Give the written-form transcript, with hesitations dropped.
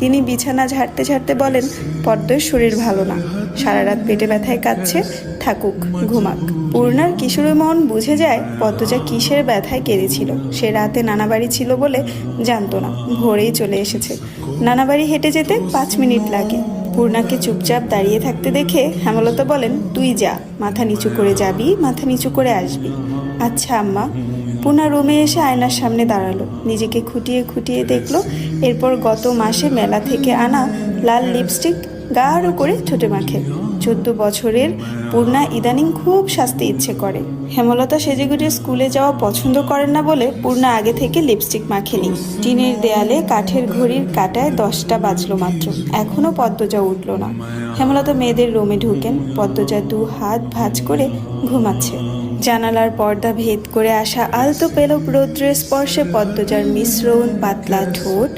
তিনি বিছানা ঝাড়তে ঝাড়তে বলেন, পদ্মের শরীর ভালো না, সারা রাত পেটে ব্যথায় কাঁদছে, থাকুক, ঘুমাক। পূর্ণার কিশোরী মন বুঝে যায় পদ্মজা কিসের ব্যথায় কেঁদেছিল। সে রাতে নানাবাড়ি ছিল বলে জানতো না, ভোরেই চলে এসেছে। নানাবাড়ি হেঁটে যেতে 5 মিনিট লাগে। পূর্ণাকে চুপচাপ দাঁড়িয়ে থাকতে দেখে হেমলতা বলেন, তুই যা, মাথা নিচু করে যাবি, মাথা নিচু করে আসবি। আচ্ছা আম্মা। পূর্ণা রুমে এসে আয়নার সামনে দাঁড়ালো, নিজেকে খুঁটিয়ে খুঁটিয়ে দেখলো। এরপর গত মাসে মেলা থেকে আনা লাল লিপস্টিক গাঢ় করে ঠোঁটে মাখে। 14 বছরের পূর্ণা ইদানিং খুব সাজতে ইচ্ছে করে। হেমলতা সেজেগুজে স্কুলে যাওয়া পছন্দ করেন না বলে পূর্ণা আগে থেকে লিপস্টিক মাখেনি। টিনের দেয়ালে কাঠের ঘড়ির কাঁটায় 10টা বাজলো মাত্র, এখনো পদ্মজা উঠল না। হেমলতা মেয়েদের রুমে ঢুকেন। পদ্মজা 2 হাত ভাঁজ করে ঘুমাচ্ছে। জানালার পর্দা ভেদ করে আসা আলতো পেলব রৌদ্রের স্পর্শে পদ্মজার মিশ্রণ পাতলা ঠোঁট,